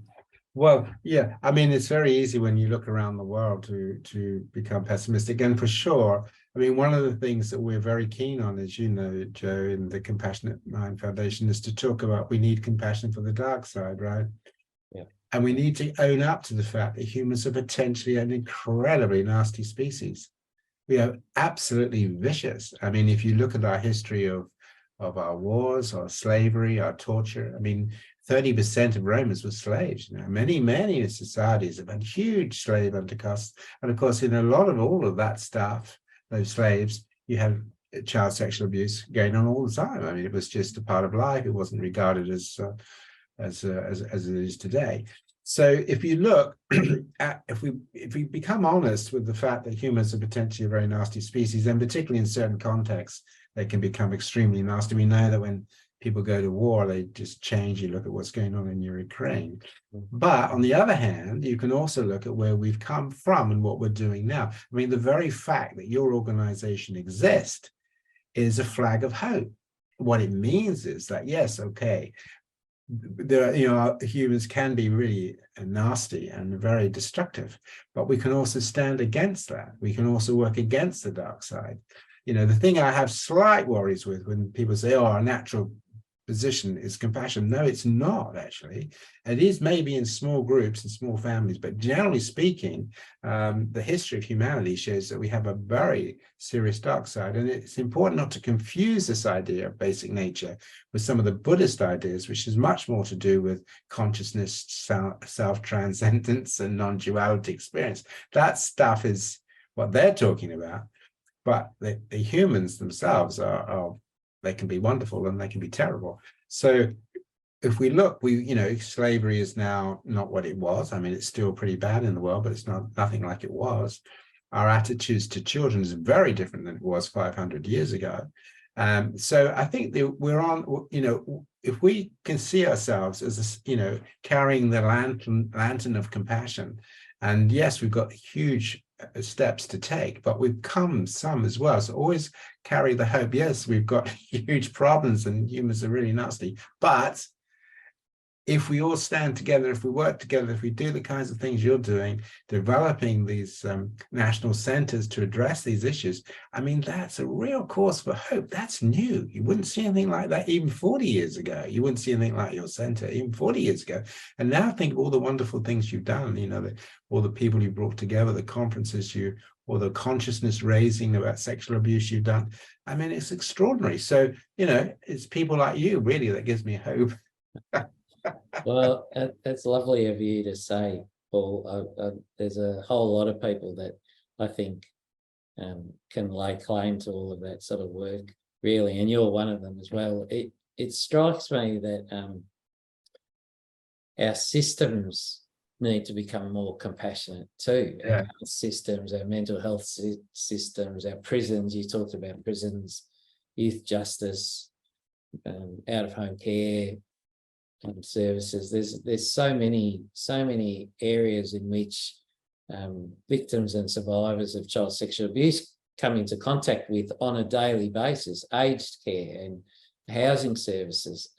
Well, yeah, I mean, it's very easy when you look around the world to become pessimistic. And for sure, I mean, one of the things that we're very keen on, as you know, Joe, in the Compassionate Mind Foundation, is to talk about we need compassion for the dark side, right? Yeah. And we need to own up to the fact that humans are potentially an incredibly nasty species. We are absolutely vicious. I mean, if you look at our history of our wars, our slavery, our torture, I mean, 30% of Romans were slaves. Many societies have had huge slave undercasts. And of course, in a lot of all of that stuff, those slaves, you have child sexual abuse going on all the time. I mean, it was just a part of life. It wasn't regarded as it is today. So if you look at, if we become honest with the fact that humans are potentially a very nasty species, and particularly in certain contexts, they can become extremely nasty. We know that when people go to war, they just change. You look at what's going on in Ukraine. Mhm. But on the other hand, you can also look at where we've come from and what we're doing now. I mean, the very fact that your organization exists is a flag of hope. What it means is that, yes, okay, there are, humans can be really nasty and very destructive, but we can also stand against that. We can also work against the dark side. The thing I have slight worries with when people say, oh, our natural position is compassion. No, it's not actually. It is maybe in small groups and small families, but generally speaking, the history of humanity shows that we have a very serious dark side. And it's important not to confuse this idea of basic nature with some of the Buddhist ideas, which is much more to do with consciousness, self-transcendence, and non-duality experience. That stuff is what they're talking about. But the humans themselves are they can be wonderful and they can be terrible. So if we look, slavery is now not what it was. I mean, it's still pretty bad in the world, but it's nothing like it was. Our attitudes to children is very different than it was 500 years ago. So I think that we're on, if we can see ourselves as, carrying the lantern of compassion, and yes, we've got huge steps to take, but we've come some as well. So always carry the hope. Yes, we've got huge problems and humans are really nasty, but if we all stand together, if we work together, if we do the kinds of things you're doing, developing these national centers to address these issues, I mean, that's a real cause for hope. That's new. You wouldn't see anything like that even 40 years ago. You wouldn't see anything like your center even 40 years ago. And now think of all the wonderful things you've done, all the people you brought together, the conferences or the consciousness raising about sexual abuse you've done. I mean, it's extraordinary. So, it's people like you really that gives me hope. Well, that's lovely of you to say, Paul. There's a whole lot of people that I think can lay claim to all of that sort of work, really, and you're one of them as well. It strikes me that our systems need to become more compassionate too. Yeah. Our systems, our mental health systems, our prisons. You talked about prisons, youth justice, out-of-home care. Services. There's so many areas in which victims and survivors of child sexual abuse come into contact with on a daily basis. Aged care and housing services.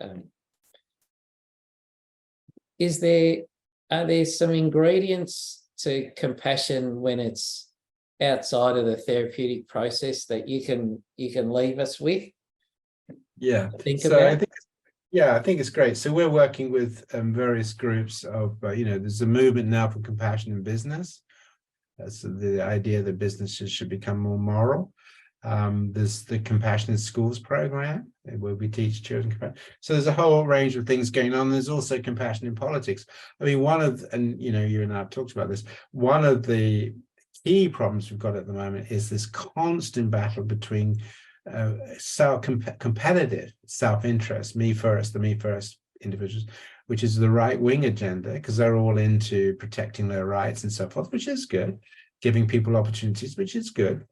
Are there some ingredients to compassion when it's outside of the therapeutic process that you can leave us with? Yeah. Think about. I think it's great. So we're working with various groups of, there's a movement now for compassion in business. That's the idea that businesses should become more moral. There's the Compassion in Schools program where we teach children compassion. So there's a whole range of things going on. There's also compassion in politics. I mean, you and I have talked about this. One of the key problems we've got at the moment is this constant battle between competitive self-interest, me first, the me first individuals, which is the right-wing agenda, because they're all into protecting their rights and so forth, which is good, giving people opportunities, which is good.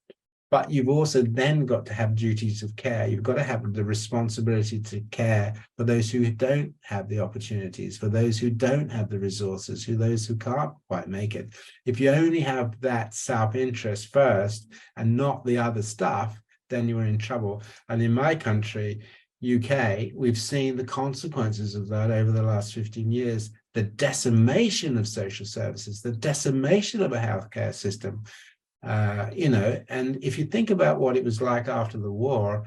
But you've also then got to have duties of care. You've got to have the responsibility to care for those who don't have the opportunities, for those who don't have the resources, those who can't quite make it. If you only have that self-interest first and not the other stuff, then you're in trouble. And in my country, UK, we've seen the consequences of that over the last 15 years, the decimation of social services, the decimation of a healthcare system, and if you think about what it was like after the war,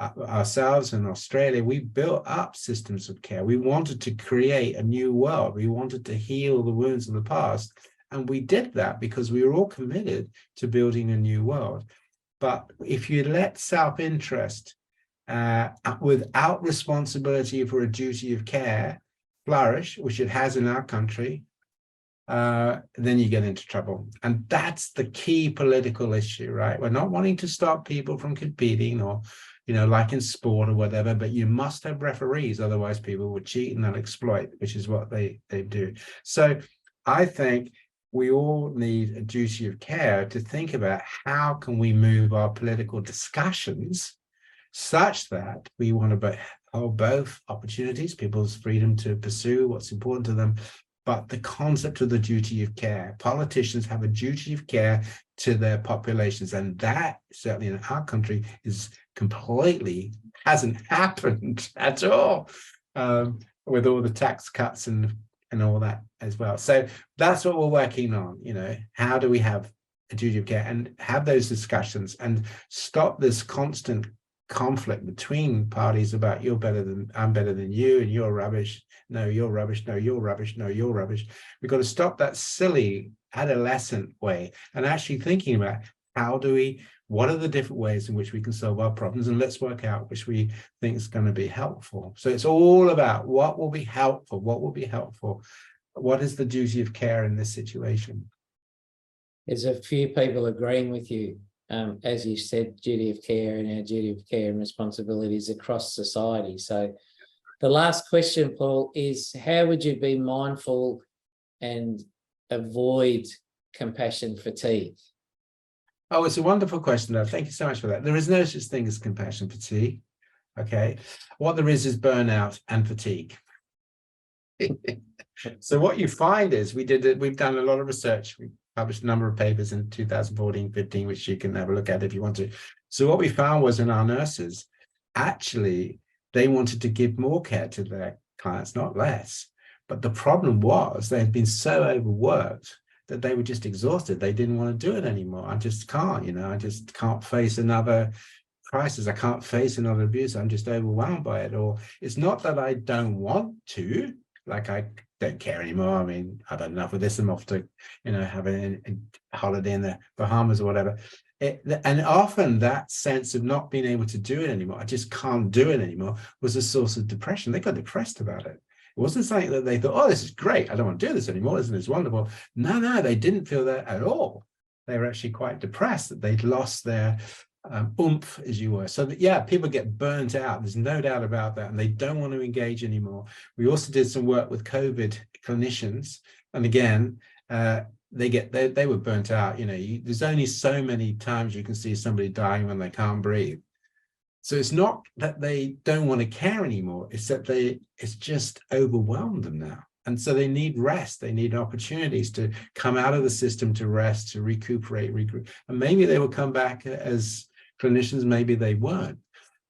ourselves in Australia, we built up systems of care. We wanted to create a new world. We wanted to heal the wounds of the past. And we did that because we were all committed to building a new world. But if you let self-interest without responsibility for a duty of care flourish, which it has in our country, then you get into trouble. And that's the key political issue, right? We're not wanting to stop people from competing or, like in sport or whatever, but you must have referees, otherwise people will cheat and they'll exploit, which is what they do. So I think we all need a duty of care to think about how can we move our political discussions such that we want to hold both opportunities, people's freedom to pursue what's important to them, but the concept of the duty of care. Politicians have a duty of care to their populations, and that certainly in our country is completely hasn't happened at all, with all the tax cuts and all that as well. So that's what we're working on. How do we have a duty of care and have those discussions and stop this constant conflict between parties about you're better than I'm better than you and you're rubbish. No, you're rubbish. No, you're rubbish. No, you're rubbish. We've got to stop that silly adolescent way and actually thinking about what are the different ways in which we can solve our problems, and let's work out which we think is going to be helpful. So it's all about what will be helpful, what is the duty of care in this situation. There's a few people agreeing with you. As you said, duty of care and our duty of care and responsibilities across society. So the last question, Paul, is how would you be mindful and avoid compassion fatigue? Oh, it's a wonderful question, though. Thank you so much for that. There is no such thing as compassion fatigue. Okay. What there is burnout and fatigue. So what you find is we've done a lot of research. We published a number of papers in 2014-15, which you can have a look at if you want to. So what we found was in our nurses, actually, they wanted to give more care to their clients, not less. But the problem was they had been so overworked that they were just exhausted. They didn't want to do it anymore. I just can't, I just can't face another crisis. I can't face another abuse. I'm just overwhelmed by it. Or it's not that I don't want to, like I don't care anymore. I mean, I've had enough of this. I'm off to, have a holiday in the Bahamas or whatever. And often that sense of not being able to do it anymore, I just can't do it anymore, was a source of depression. They got depressed about it. It wasn't something that they thought, oh, this is great, I don't want to do this anymore, isn't this wonderful? No, they didn't feel that at all. They were actually quite depressed that they'd lost their oomph, as you were. So that, yeah, people get burnt out. There's no doubt about that, and they don't want to engage anymore. We also did some work with COVID clinicians, and again, they were burnt out. There's only so many times you can see somebody dying when they can't breathe. So it's not that they don't want to care anymore, it's that it's just overwhelmed them now. And so they need rest. They need opportunities to come out of the system, to rest, to recuperate, regroup. And maybe they will come back as clinicians, maybe they won't.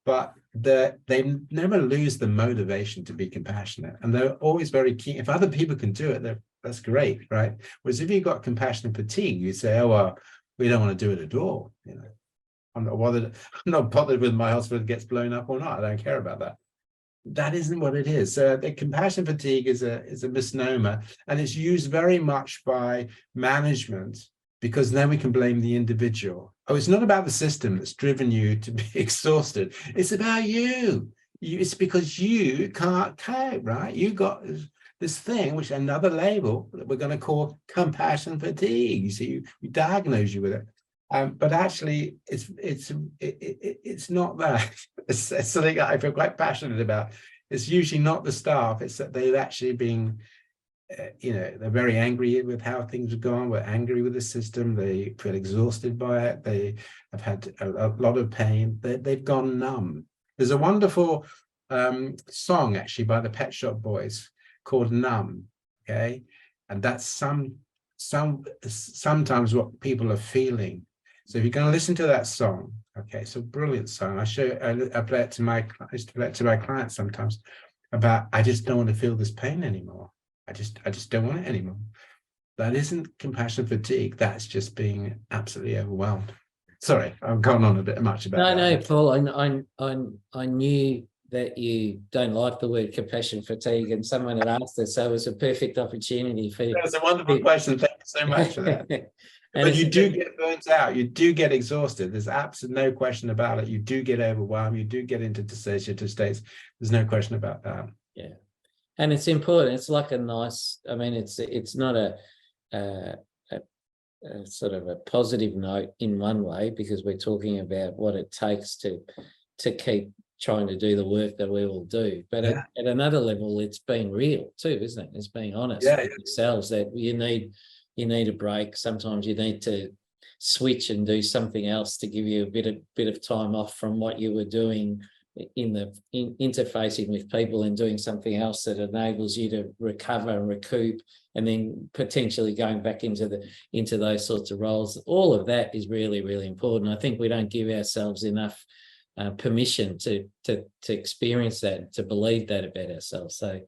But they never lose the motivation to be compassionate. And they're always very keen. If other people can do it, that's great, right? Whereas if you've got compassion fatigue, you say, oh, well, we don't want to do it at all. I'm not bothered whether my hospital gets blown up or not. I don't care about that. That isn't what it is. So the compassion fatigue is a misnomer, and it's used very much by management because then we can blame the individual. Oh, it's not about the system that's driven you to be exhausted. It's about you. It's because you can't cope, right? You got this thing, which another label that we're going to call compassion fatigue. You see, we diagnose you with it. But actually, it's not that. It's something I feel quite passionate about. It's usually not the staff. It's that they've actually been, they're very angry with how things have gone. We're angry with the system. They feel exhausted by it. They have had a lot of pain. They've gone numb. There's a wonderful song actually by the Pet Shop Boys called "Numb." Okay, and that's sometimes what people are feeling. So if you're going to listen to that song, okay, it's a brilliant song. I play it to I used to play it to my clients sometimes about, I just don't want to feel this pain anymore. I just don't want it anymore. That isn't compassion fatigue. That's just being absolutely overwhelmed. Sorry, I've gone on a bit much about that. No, Paul, I knew that you don't like the word compassion fatigue, and someone had asked us, so it was a perfect opportunity for you. That was a wonderful question. Thank you so much for that. But you do get burnt out. You do get exhausted. There's absolutely no question about it. You do get overwhelmed. You do get into dissociative states. There's no question about that. Yeah, and it's important. It's like a nice. I mean, it's not a sort of a positive note in one way, because we're talking about what it takes to keep trying to do the work that we all do. But at another level, it's being real too, isn't it? It's being honest with yourselves that you need a break. Sometimes you need to switch and do something else to give you a bit of time off from what you were doing in interfacing with people, and doing something else that enables you to recover and recoup, and then potentially going back into those sorts of roles. All of that is really, really important. I think we don't give ourselves enough permission to experience that, to believe that about ourselves. So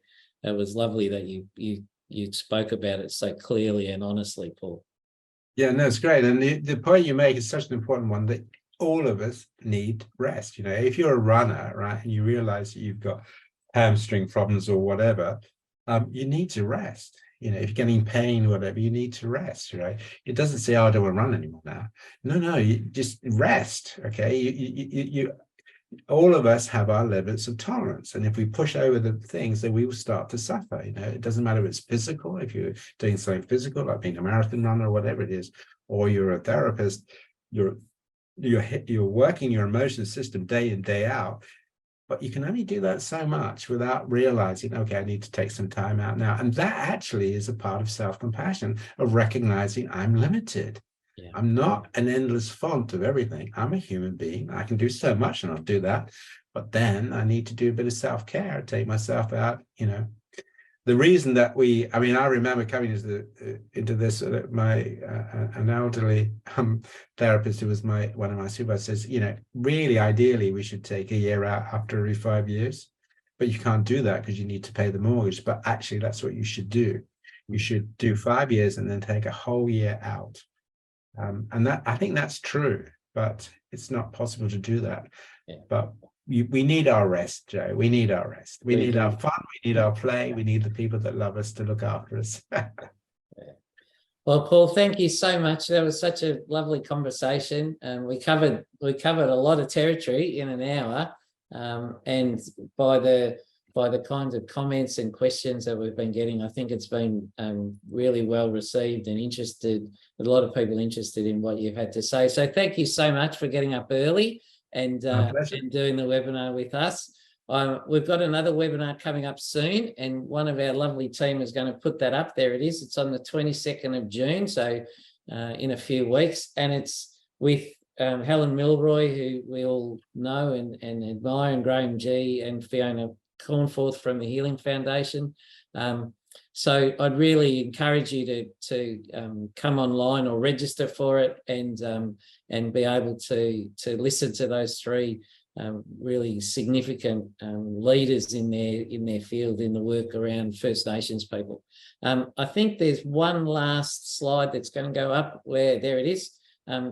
it was lovely that you spoke about it so clearly and honestly, Paul. Yeah, no, it's great. And the point you make is such an important one, that all of us need rest. You know, if you're a runner, right, and you realize that you've got hamstring problems or whatever, you need to rest. You know, if you're getting pain or whatever, you need to rest, right? It doesn't say, oh, I don't want to run anymore now. No, you just rest, okay? You all of us have our limits of tolerance, and if we push over the things, then we will start to suffer. You know, it doesn't matter if it's physical, if you're doing something physical like being a marathon runner or whatever it is, or you're a therapist, you're working your emotional system day in, day out, but you can only do that so much without realizing, okay, I need to take some time out now. And that actually is a part of self-compassion, of recognizing I'm limited. Yeah. I'm not an endless font of everything. I'm a human being. I can do so much, and I'll do that. But then I need to do a bit of self-care, take myself out. You know, the reason that I remember coming into this, an elderly therapist who was one of my supervisors, says, you know, really, ideally, we should take a year out after every 5 years. But you can't do that because you need to pay the mortgage. But actually, that's what you should do. You should do 5 years and then take a whole year out. And that, I think that's true, but it's not possible to do that. Yeah. But we need our rest, Joe. We need our rest. We need our fun. We need our play. We need the people that love us to look after us. Yeah. Well, Paul, thank you so much. That was such a lovely conversation. We covered a lot of territory in an hour, and by the kinds of comments and questions that we've been getting, I think it's been really well received and a lot of people interested in what you've had to say. So thank you so much for getting up early and doing the webinar with us. We've got another webinar coming up soon, and one of our lovely team is going to put that up. There it is. It's on the 22nd of June, so in a few weeks, and it's with Helen Milroy, who we all know and admire, and Graham G and Fiona Cornforth from the Healing Foundation. So I'd really encourage you to come online or register for it, and be able to listen to those three really significant leaders in their field, in the work around First Nations people. I think there's one last slide that's going to go up, where there it is.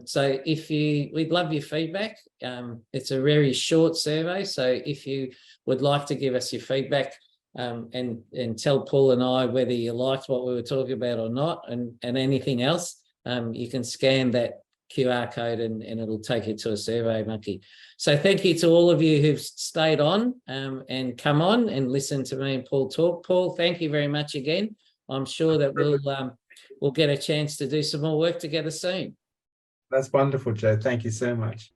So we'd love your feedback. It's a very short survey, so if you would like to give us your feedback and tell Paul and I whether you liked what we were talking about or not, and anything else, you can scan that QR code and it'll take you to a survey monkey. So thank you to all of you who've stayed on and come on and listen to me and Paul talk. Paul, thank you very much again. I'm sure that we'll get a chance to do some more work together soon. That's wonderful, Joe. Thank you so much.